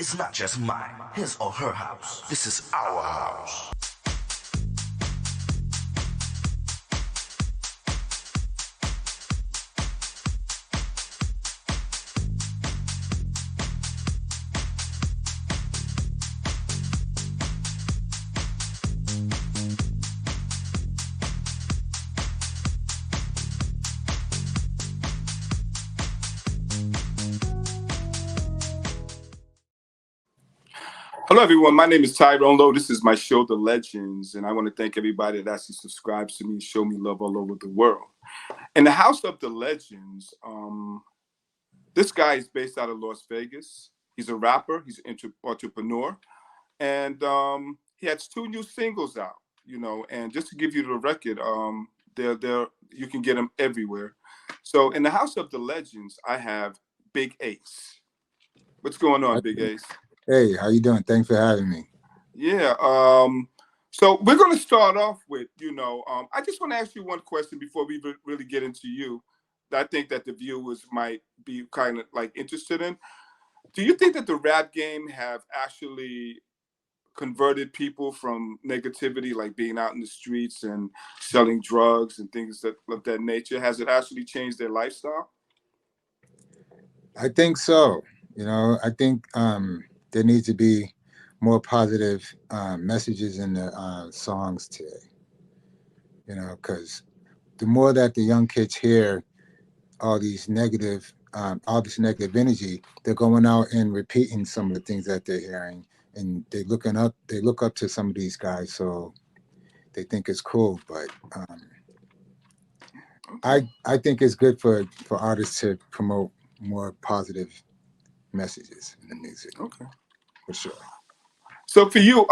It's not just mine, his or her house. This is our house. Hello, everyone. My name is Tyrone Lowe. This is my show, The Legends, and I want to thank everybody that actually subscribes to me and show me love all over the world. In the House of the Legends, this guy is based out of Las Vegas. He's a rapper. He's an entrepreneur, and he has two new singles out. And just to give you the record, they're you can get them everywhere. So in the House of the Legends, I have Big Ace. What's going on, Big Ace? Hey, how you doing? Thanks for having me. Yeah. So we're going to start off with, I just want to ask you one question before we really get into you. That I think that the viewers might be kind of like interested in. Do you think that the rap game have actually converted people from negativity, like being out in the streets and selling drugs and things of that nature? Has it actually changed their lifestyle? I think so. I think there needs to be more positive messages in the songs today. Because the more that the young kids hear all this negative energy, they're going out and repeating some of the things that they're hearing, and they look up to some of these guys, so they think it's cool. But I think it's good for artists to promote more positive messages in the music. Okay. For sure. So for you,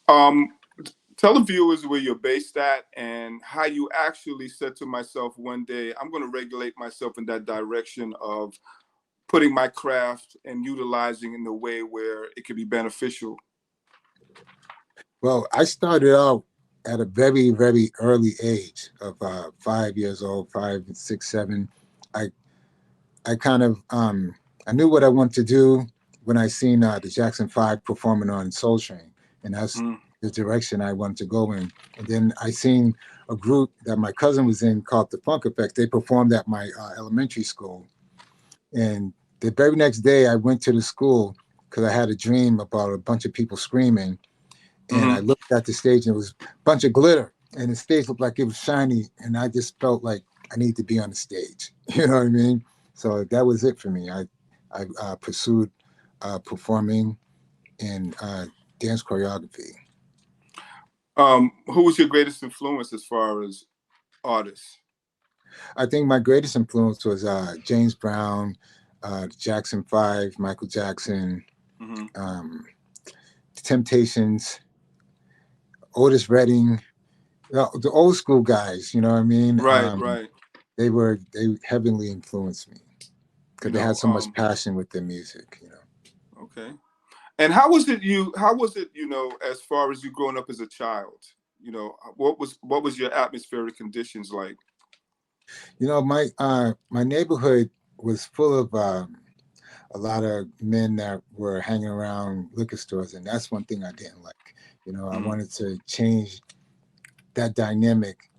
tell the viewers where you're based at and how you actually said to myself one day, I'm going to regulate myself in that direction of putting my craft and utilizing in a way where it could be beneficial. Well, I started out at a very, very early age of 5 years old, 5, 6, 7. I kind of I knew what I wanted to do when I seen the Jackson 5 performing on Soul Train, and that's the direction I wanted to go in. And then I seen a group that my cousin was in called the Funk Effects. They performed at my elementary school, and the very next day I went to the school because I had a dream about a bunch of people screaming, and I looked at the stage and it was a bunch of glitter, and the stage looked like it was shiny, and I just felt like I need to be on the stage. You know what I mean? So that was it for me. I pursued performing and dance choreography. Who was your greatest influence as far as artists? I think my greatest influence was James Brown, Jackson 5, Michael Jackson, Temptations, Otis Redding, the old school guys. You know what I mean? Right. They heavily influenced me because they had so much passion with their music. Okay. And how was it, as far as you growing up as a child? What was your atmospheric conditions like? My neighborhood was full of a lot of men that were hanging around liquor stores, and that's one thing I didn't like. I wanted to change that dynamic,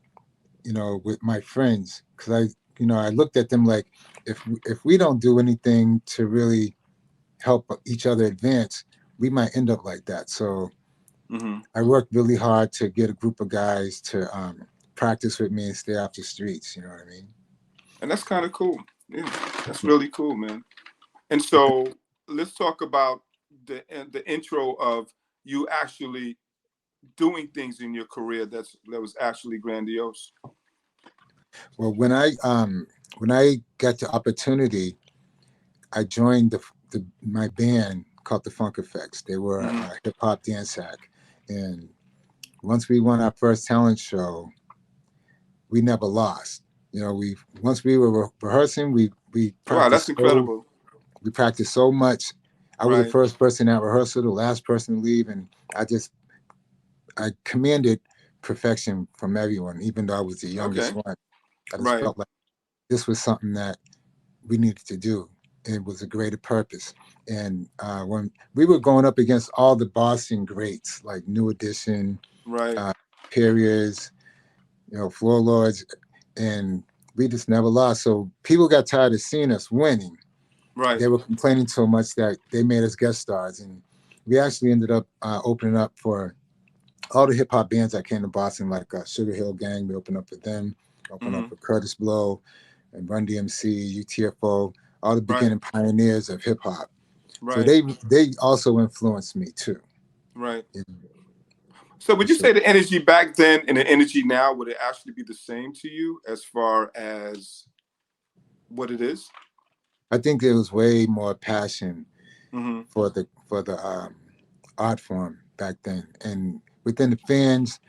with my friends, because I looked at them like, if we don't do anything to really help each other advance, we might end up like that. So I worked really hard to get a group of guys to practice with me and stay off the streets. You know what I mean? And that's kind of cool. Yeah, that's really cool, man. And so let's talk about the intro of you actually doing things in your career that was actually grandiose. Well, when I got the opportunity, I joined my band called the Funk Effects. They were a hip hop dance act, and once we won our first talent show, we never lost. Once we were rehearsing, we practiced. Wow, that's incredible. We practiced so much. I was the first person at rehearsal, the last person to leave, and I commanded perfection from everyone, even though I was the youngest one. I just felt like this was something that we needed to do. it was a greater purpose. And when we were going up against all the Boston greats like New Edition, Right. uh, Perriers, Floor Lords, and we just never lost. So people got tired of seeing us winning. Right. They were complaining so much that they made us guest stars, and we actually ended up opening up for all the hip hop bands that came to Boston, like Sugar Hill Gang. We opened up for them, opened up Hmm. for Curtis Blow and Run DMC, UTFO, all the Right. beginning pioneers of hip hop. So Right. they also influenced me too. Right. Yeah, So for would you sure. say the energy back then and the energy now, would it actually be the same to you as far as what it is? I think there was way more passion Mm-hmm. for the art form back then, and within the fans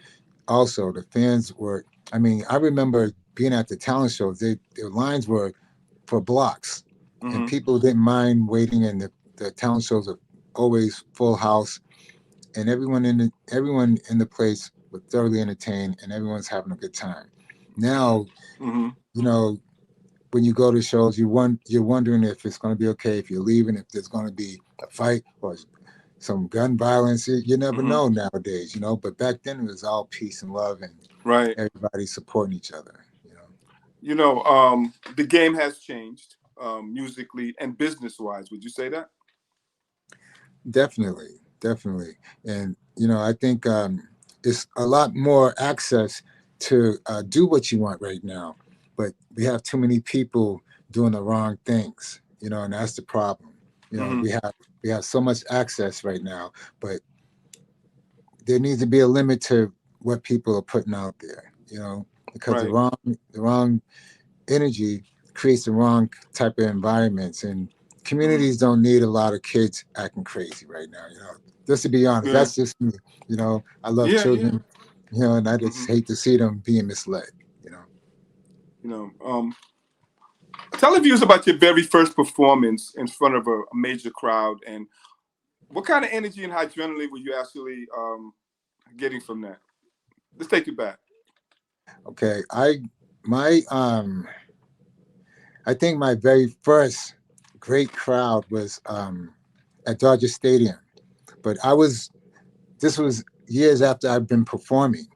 also. The fans were. I mean, I remember being at the talent shows. Their lines were for blocks, and Mm-hmm. people didn't mind waiting. And the talent shows are always full house, and everyone in the place was thoroughly entertained, and everyone's having a good time. Now, Mm-hmm. you know, when you go to shows, you're wondering if it's going to be okay, if you're leaving, if there's going to be a fight or some gun violence. You never Mm-hmm. know nowadays, But back then it was all peace and love and Right. everybody supporting each other. The game has changed musically and business wise. Would you say that? Definitely, definitely, and I think it's a lot more access to do what you want right now, but we have too many people doing the wrong things, and that's the problem. Mm-hmm. We have so much access right now, but there needs to be a limit to what people are putting out there, because the Right. wrong energy creates the wrong type of environments, and Mm-hmm. communities don't need a lot of kids acting crazy right now. Just to be honest, Yeah. that's just me. I love Yeah. Yeah. children, and I just Mm-hmm. hate to see them being misled. you know You know, tell the viewers about your very first performance in front of a major crowd, and what kind of energy and adrenaline were you actually getting from that? Let's take you back. okay, my I think my very first great crowd was at Dodger Stadium, but this was years after I've been performing,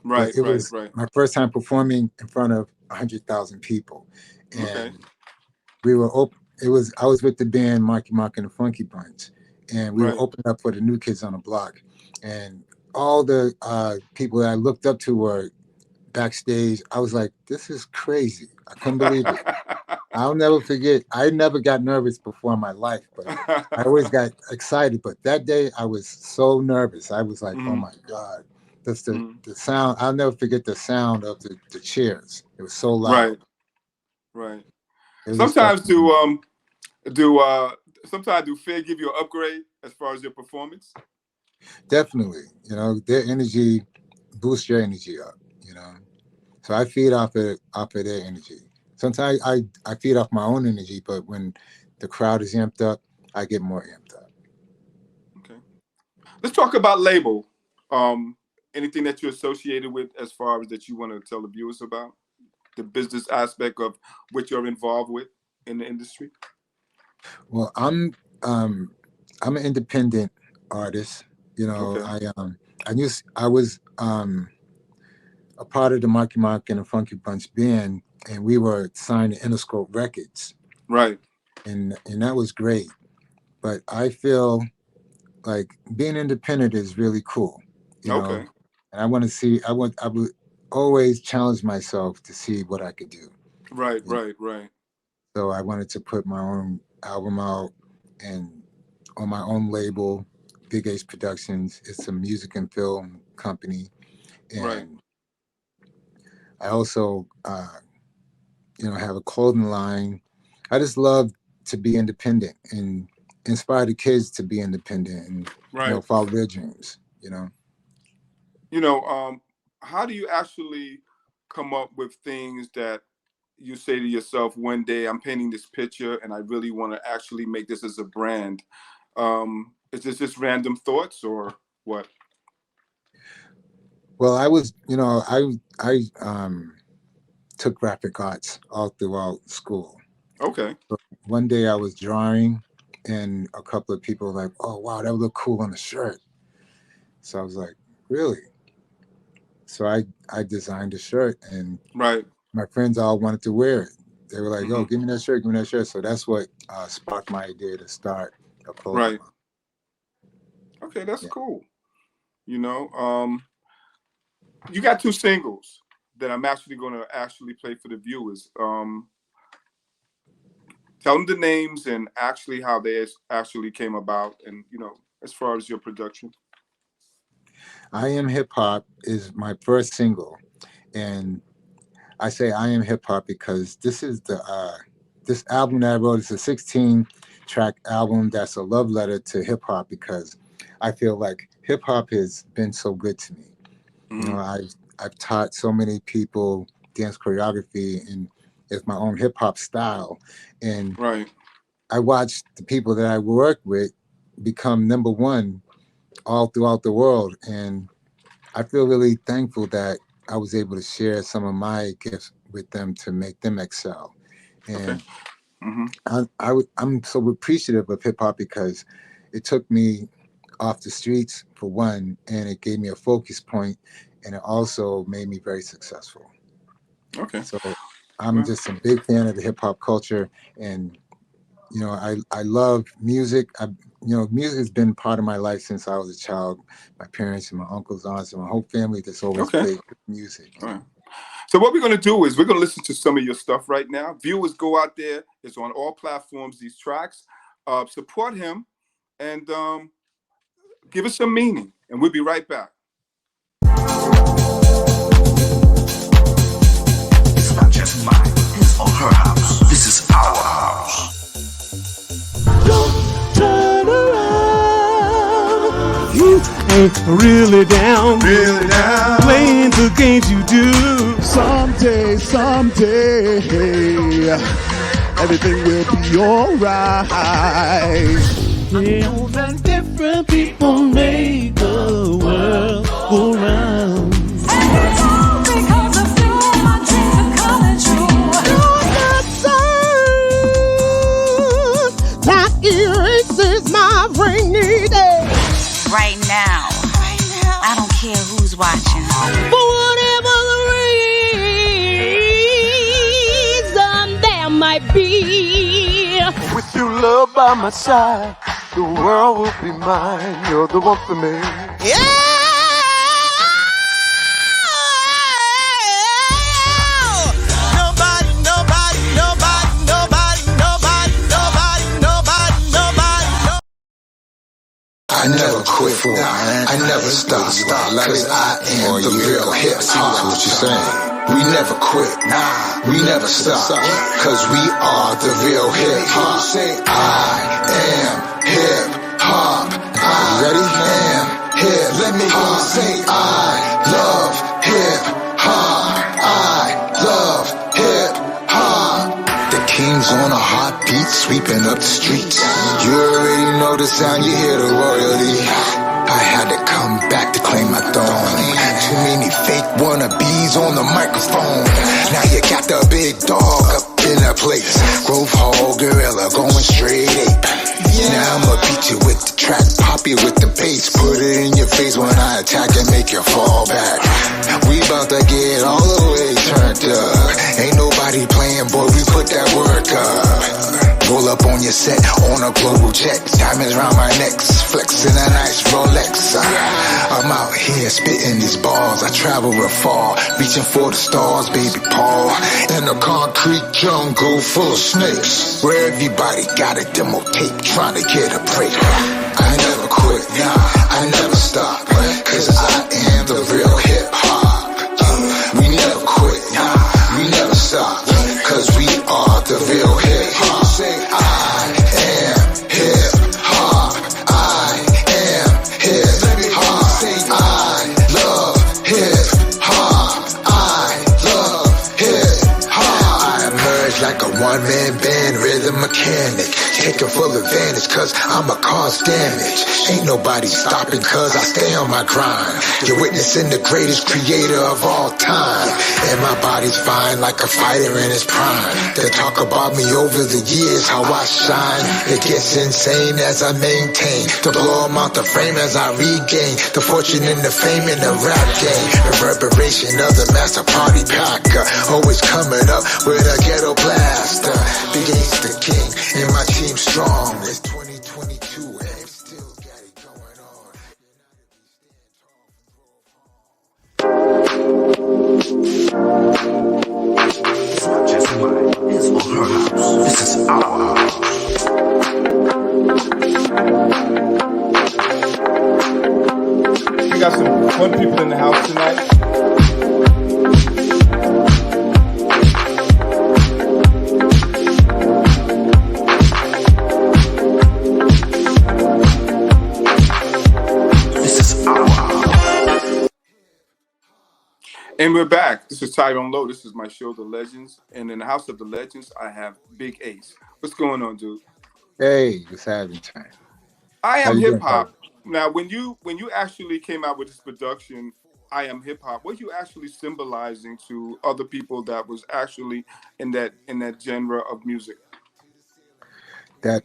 but Right. it Right. was Right. my first time performing in front of 100,000 people, Okay. and we were open. It was I was with the band Marky Mark and the Funky Bunch, and we were Right. opening up for the New Kids on the Block, and all the people that I looked up to were backstage. I was like, "This is crazy! I couldn't believe it." I'll never forget. I never got nervous before in my life, but I always got excited. But that day, I was so nervous. I was like, "Oh Hmm. my God!" That's Hmm. the sound. I'll never forget the sound of the cheers. It was so loud. Right. Right. It was a Sometimes special do moment. do sometimes do fear give you an upgrade as far as your performance? Definitely, their energy boosts your energy up. You know, so I feed off of their energy. Sometimes I feed off my own energy, but when the crowd is amped up, I get more amped up. Okay. Let's talk about label. Um, Anything that you're associated with as far as that you want to tell the viewers about the business aspect of what you're involved with in the industry? Well, um I'm an independent artist. Okay. I was a part of the Marky Mark and the Funky Bunch band, and we were signed to Interscope Records, Right. and that was great. But I feel like being independent is really cool, you know. Okay. And I would always challenge myself to see what I could do. Right. You know? Right. Right. So I wanted to put my own album out and on my own label, Big Ace Productions. It's a music and film company, Right. and I also, have a clothing line. I just love to be independent and inspire the kids to be independent and Right. follow their dreams. You know, how do you actually come up with things that you say to yourself one day, I'm painting this picture and I really want to actually make this as a brand? Is this just random thoughts or what? Well, I took graphic arts all throughout school. Okay. one day I was drawing, and a couple of people were like, "Oh wow, that would look cool on a shirt." So I was like, "Really?" So I designed a shirt, and Right. my friends all wanted to wear it. They were like, "Oh, Mhm. give me that shirt, give me that shirt." So that's what sparked my idea to start a clothing Right. line. Okay, that's Yeah. cool. You know, you got 2 singles that I'm actually going to actually play for the viewers. Tell them the names and actually how they actually came about, and as far as your production. I Am Hip Hop is my first single, and I say I Am Hip Hop because this is this album that I wrote is a 16-track album that's a love letter to hip hop, because I feel like hip hop has been so good to me. You know, I've taught so many people dance choreography, and it's my own hip hop style, and Right. I watched the people that I work with become number one all throughout the world, and I feel really thankful that I was able to share some of my gifts with them to make them excel. Okay. And Hmm. I'm so appreciative of hip hop because it took me off the streets for one, and it gave me a focus point, and it also made me very successful. Okay. So I'm Well, just a big fan of the hip hop culture, and I love music. Music has been part of my life since I was a child. My parents and my uncles, aunts, and my whole family just always okay. played music. All right. So what we're going to do is we're going to listen to some of your stuff right now. Viewers, go out there. It's on all platforms, these tracks. Support him and give us some meaning. And we'll be right back. It's not just mine, his or her house. This is our house. Don't turn around. You ain't really down. Playing the games you do. Someday, everything will be alright. Yeah, that different people make the world go round. Because of you, my dreams are coming true. That erases my rainy day. Right now, I don't care who's watching. For whatever the reason there might be. With your love by my side, the world will be mine. You're the one for me. Yeah. I never quit, I never stop, cause I am the real hip hop. What you saying? We never quit, we never stop, cause we are the real hip hop. I am hip hop. I am hip. Let me say I love hip hop. I love hip hop. The king's on a heartbeat, sweeping up the streets. You already know the sound, you hear the royalty. I had to come back to claim my throne. Too many fake wannabes on the microphone. Now you got the big dog up in the place. Grove Hall gorilla going straight ape. Now I'ma beat you with the track, pop you with the bass. Put it in your face when I attack and make you fall back. We bout to get all the way turned up. Ain't nobody playing, boy, we put that work up. Roll up on your set, on a global jet. Diamonds round my neck, flexing a nice Rolex. I'm out here spitting these bars. I travel afar, reaching for the stars, baby Paul. In a concrete jungle full of snakes, where everybody got a demo tape trying to get a break. I never quit, I never stop, cause I am the real hip hop. We never quit, we never stop, cause we are the real hip hop. I am hip hop. I am hip hop. I love hip hop. I love hip hop. I emerge like a one-man band, rhythm mechanic. taking full advantage, cause I'ma cause damage. Ain't nobody stopping, cause I stay on my grind. You're witnessing the greatest creator of all time. And my body's fine like a fighter in his prime. They talk about me over the years, how I shine. It gets insane as I maintain to blow them out the frame as I regain the fortune and the fame in the rap game. Reverberation of the master party packer, always coming up with a ghetto blaster. Big Ace the king, and my team strong. It's 2022, and still got it going on. It's not just mine, it's on her house. This is our house. We got some fun people in the house tonight. This is our house. And we're back. This is Tyrone Lowe. This is my show, The Legends. And in the House of the Legends, I have Big Ace. What's going on, dude? Hey, what's happening, time? I How Am you doing, Hip Hop. Tyler? Now, when you actually came out with this production, I Am Hip Hop, what you actually symbolizing to other people that was actually in that genre of music? That,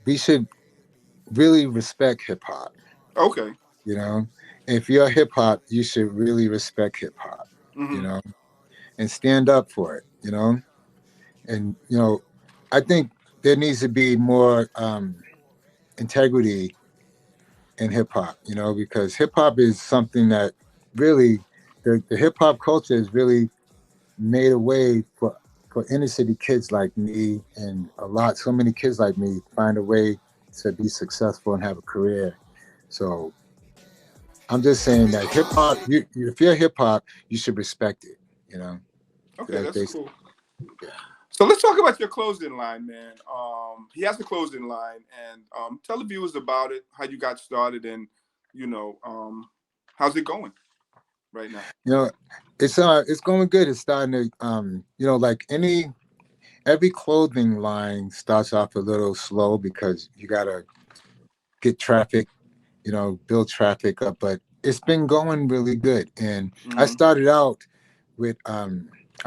we should really respect hip hop. Okay. You know, if you're hip hop, you should really respect hip hop. You Mm-hmm. know, and stand up for it. And I think there needs to be more integrity in hip hop. Because hip hop is something that really the hip hop culture has really made a way for inner city kids like me, and so many kids like me find a way to be successful and have a career. So I'm just saying that hip hop, if you're hip hop, you should respect it. Okay, That's that's basically, cool. yeah. So let's talk about your closing line, man. He has a closing line, and tell the viewers about it, how you got started, and how's it going right now? It's going good. It's starting to like every clothing line starts off a little slow because you gotta get traffic, build traffic up, but it's been going really good. And I Mm-hmm. started out with I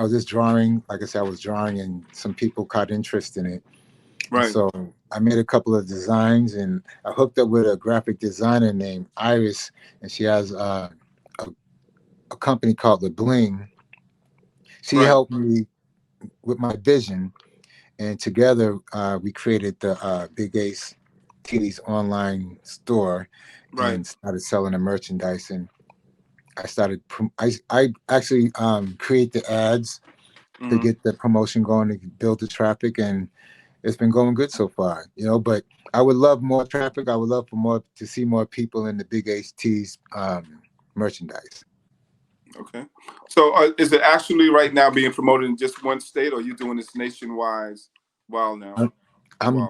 was just drawing, like I said, I was drawing and some people caught interest in it. And Right. so I made a couple of designs and I hooked up with a graphic designer named Iris, and she has a company called The Bling. She Right. helped me with my vision, and together we created the Big Ace T's online store Right. and started selling the merchandise. And I actually create the ads to Mm-hmm. get the promotion going to build the traffic, and it's been going good so far. But I would love more traffic. I would love to see more people in the Big Ace T's merchandise. Okay. So is it actually right now being promoted in just one state, or are you doing this nationwide? Wow, now.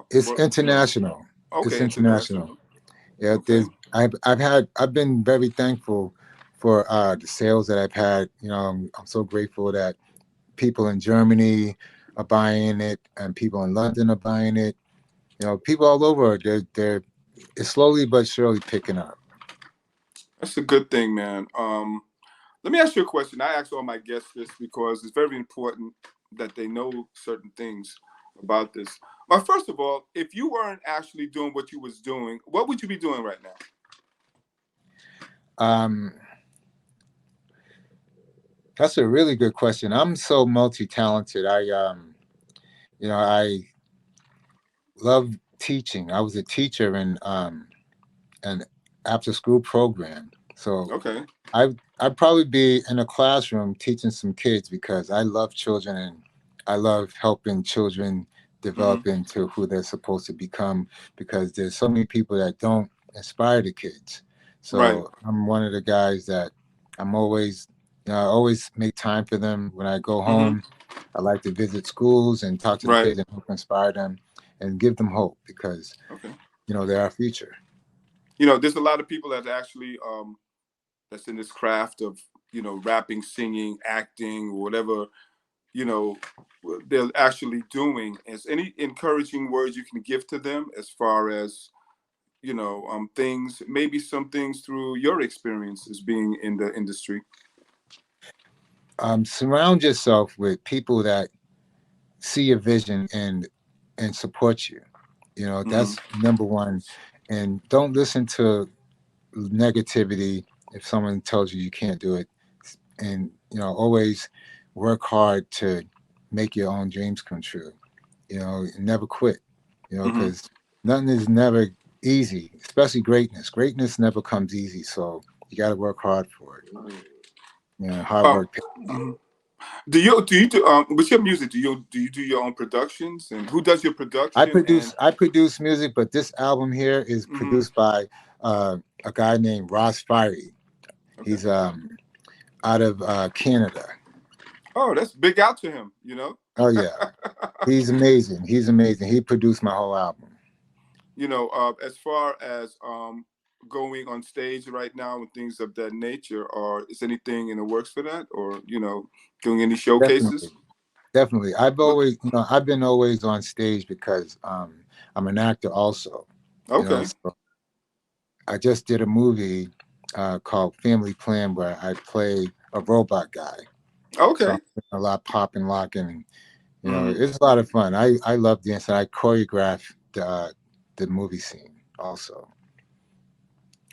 It's What, international. It's okay, international. international. Yeah, Okay. I've been very thankful for the sales that I've had. I'm so grateful that people in Germany are buying it, and people in London are buying it. People all over, it's slowly but surely picking up. That's a good thing, man. Let me ask you a question. I ask all my guests this because it's very important that they know certain things about this. But first of all, if you weren't actually doing what you was doing, what would you be doing right now? That's a really good question. I'm so multi-talented. I love teaching. I was a teacher in an after-school program. So Okay. I'd probably be in a classroom teaching some kids because I love children and I love helping children Mm-hmm. develop into who they're supposed to become, because there's so many people that don't inspire the kids. Right. So I'm one of the guys that I'm always, I always make time for them. When I go Mm-hmm. home, I like to visit schools and talk to the Right. kids and help inspire them and give them hope, because Okay. they're our future. There's a lot of people that actually that's in this craft of rapping, singing, acting, whatever you know, they're actually doing. Is any encouraging words you can give to them as far as, things, maybe some things through your experiences being in the industry? Surround yourself with people that see your vision and support you. Hmm. That's number one. And don't listen to negativity if someone tells you you can't do it. And always work hard to make your own dreams come true. And never quit. Hmm. Because nothing is never easy, especially greatness. Greatness never comes easy, so you got to work hard for it. Hard Oh, work pays. mhm. Do you do with your music? Do you do your own productions, and who does your I production? And produce I produce music, but this album here is hmm. produced by a guy named Ross Fiery. Okay. He's out of Canada. Oh, that's big out to him. You know. Oh yeah, he's amazing. He's amazing. He produced my whole album. As far as going on stage right now and things of that nature, or is anything in the works for that, or doing any showcases? Definitely, definitely. What? I've been always on stage because I'm an actor also. Okay. So I just did a movie called Family Plan where I play a robot guy. So I'm Okay. doing a lot pop and locking. Hmm. It's a lot of fun. I love dancing. I choreograph the movie scene also.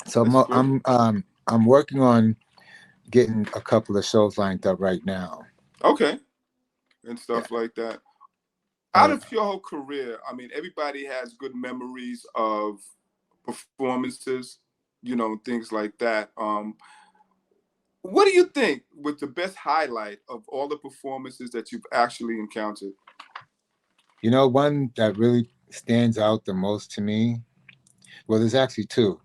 So That's great. I'm working on getting a couple of shows lined up right now. Okay. And Yeah. stuff like that. Out Uh, of your whole career, I mean, everybody has good memories of performances, things like that. What do you think was the best highlight of all the performances that you've actually encountered? one that really stands out the most to me. Well, there's actually two.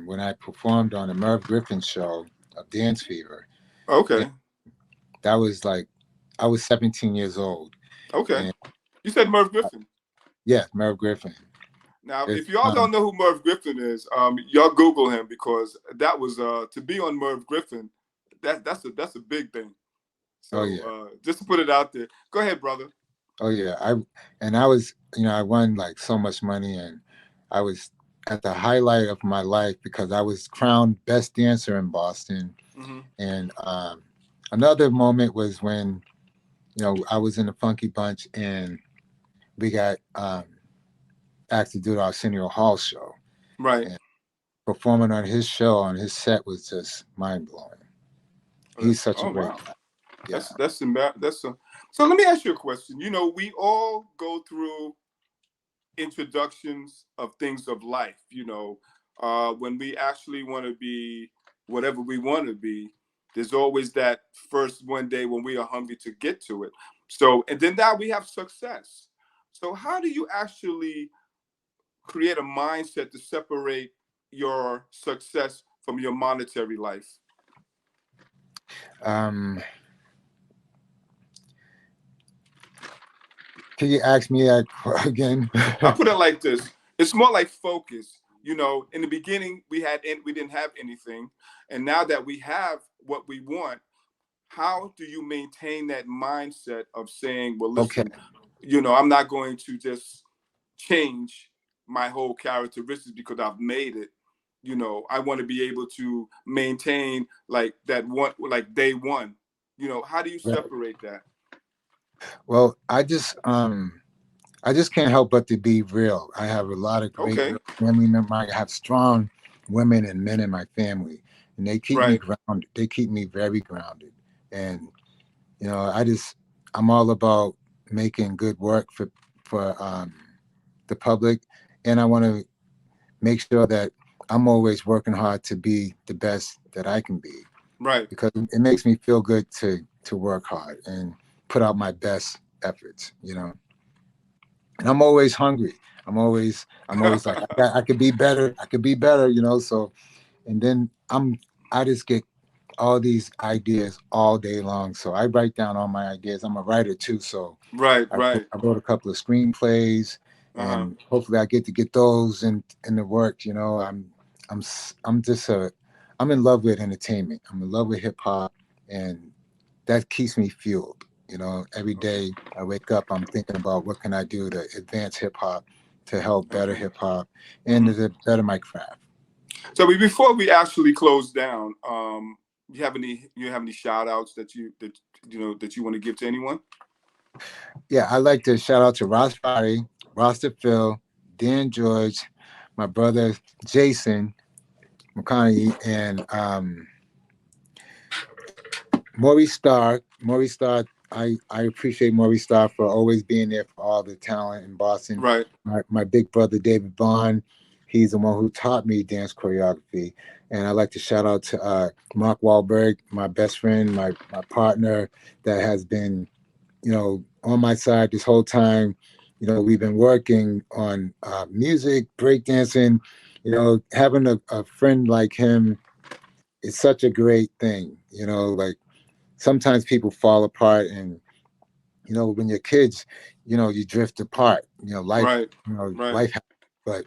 When I performed on the Merv Griffin show of Dance Fever, and Okay. that was like I was 17 years old, Okay. and You said Merv Griffin. yeah, Merv Griffin. Now, It's if y'all don't know who Merv Griffin is, y'all Google him because that was to be on Merv Griffin. That's a big thing. oh So yeah, just to put it out there, go ahead, brother. oh yeah. I was I won like so much money, and I was at the highlight of my life because I was crowned best dancer in Boston. Hmm. And another moment was when I was in the Funky Bunch and we got asked to do the Arsenio Hall show. Right. And performing on his show, on his set, was just mind blowing. He's such a Oh great wow. guy. Yeah. That's so let me ask you a question. We all go through introductions of things of life. When we actually want to be whatever we want to be, there's always that first one day when we are hungry to get to it. So, and then now we have success. So, how do you actually create a mindset to separate your success from your monetary life? Um, can you ask me that again? I put it like this: it's more like focus. In the beginning, we didn't have anything, and now that we have what we want, how do you maintain that mindset of saying, "Well, Okay. listen, I'm not going to just change my whole characteristics because I've made it." I want to be able to maintain like that one, like day one. How do you Right. separate that? Well, I just can't help but to be real. I have a lot of great Okay, real family members. I have strong women and men in my family, and they keep me right, grounded. They keep me very grounded. And I just I'm all about making good work for the public, and I want to make sure that I'm always working hard to be the best that I can be right. because it makes me feel good to work hard and put out my best efforts. And I'm always hungry. I'm always like I could be better. I could be better. So and then I just get all these ideas all day long. So I write down all my ideas. I'm a writer too, so Right, I wrote, right. I wrote a couple of screenplays, Uh-huh. and hopefully I get to get those in the work. I'm just I'm in love with entertainment. I'm in love with hip hop, and that keeps me fueled. You know, every day I wake up, I'm thinking about what can I do to advance hip hop, to help better hip hop, and to better my craft. So before we actually close down, you have any shout outs that you want to give to anyone? Yeah, I'd like to shout out to Ross Friday, Roster Phil, Dan George, my brother Jason McConaughey, and Maurice Starr. Maurice Starr, I appreciate Maurice Starr for always being there for all the talent in Boston. Right. My big brother David Bond, he's the one who taught me dance choreography. And I'd like to shout out to Mark Wahlberg, my best friend, my partner that has been, you know, on my side this whole time. You know, we've been working on music, breakdancing. You know, having a friend like him is such a great thing. You know, like sometimes people fall apart, and you know, when you're kids, you know, you drift apart. You know, life, Right. you know, Right. life. But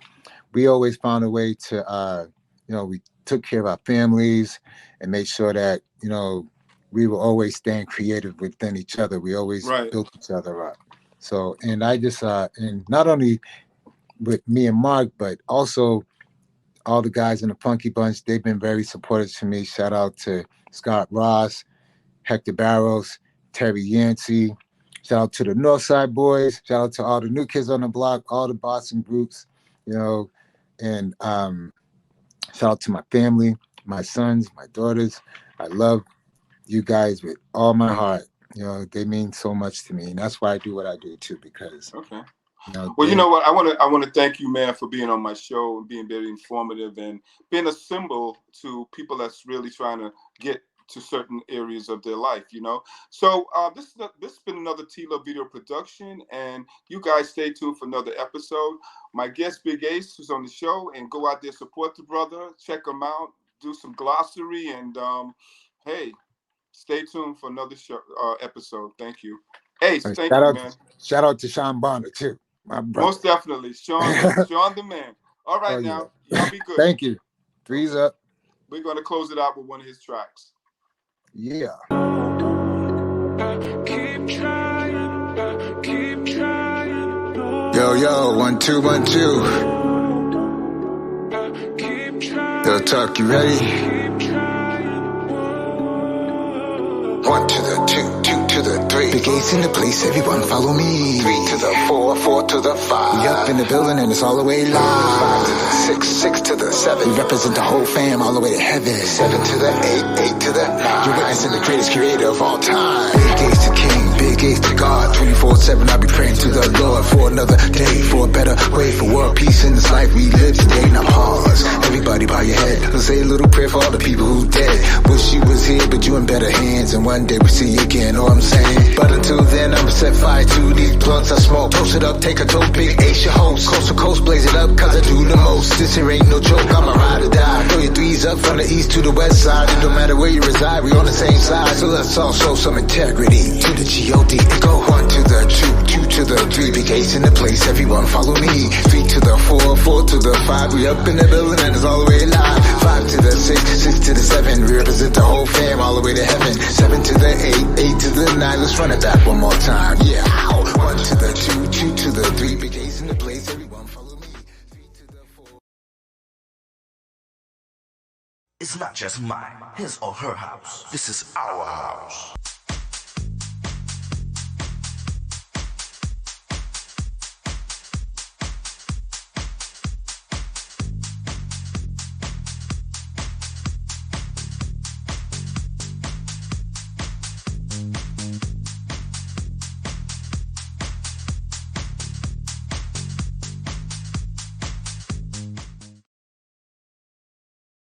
we always found a way to, you know, we took care of our families and made sure that, you know, we were always staying creative within each other. We always Right. built each other up. So, and I just, and not only with me and Mark, but also all the guys in the Funky Bunch, they've been very supportive to me. Shout out to Scott Ross, Hector Barros, Terry Yancey. Shout out to the Northside Boys. Shout out to all the New Kids on the Block, all the Boston groups, you know, and shout out to my family, my sons, my daughters. I love you guys with all my heart. You know, they mean so much to me, and that's why I do what I do too. Because Okay. you know, Well, you know what? I want to thank you, man, for being on my show and being very informative and being a symbol to people that's really trying to get to certain areas of their life. You know. So this has been another T-Love video production, and you guys stay tuned for another episode. My guest, Big Ace, who's on the show, and go out there, support the brother, check him out, do some glossary, and hey, stay tuned for another show episode. Thank you, Ace. Thank you, man. Shout out to Sean Bonner too. My brother. Most definitely. Sean the man. All right, now. Yeah. Y'all be good. Thank you. Three's up. We're going to close it out with one of his tracks. Yeah. Keep trying. Yo, 1 2 1 2. Yo, Tuck, you ready? 1 to the 2, 2 to the 3. Big Ace in the place, everyone follow me. 3 to the 4, 4 to the 5. We up in the building and it's all the way live. 5 to the 6, 6 to the 7. We represent the whole fam all the way to heaven. 7 to the 8, 8 to the 9. You're witnessing the greatest creator of all time. Big Ace the king, Big Ace the God. 24/7 I'll be praying to the Lord for another day, for a better way, for world peace in this life we live today. Now pause, everybody bow your head. Let's say a little prayer for all the people who dead. Wish you was here, but you in better hands, and one day we see you again, know what I'm saying? But until then, I'ma set fire to these blunts I smoke. Toast it up, take a toast, Big Ace your host. Coast to coast, blaze it up, cause I do the most. This here ain't no joke, I'ma ride or die. Throw your threes up from the east to the west side. It don't matter where you reside, we on the same side. So let's all show some integrity to the G-O-D. It go 1 to the 2, 2 to the 3. Big Ace in the place, everyone follow me. 3 to the 4, 4 to the 5. We up in the building and it's all the way live. 5 to the 6, 6 to the 7. We represent the whole fam all the way to heaven. 7 to the 8, 8 to the 9. Let's run it back one more time. Yeah. 1 to the 2, 2 to the 3. Big Ace in the place, everyone follow me. 3 to the 4. It's not just mine, his or her house. This is our house.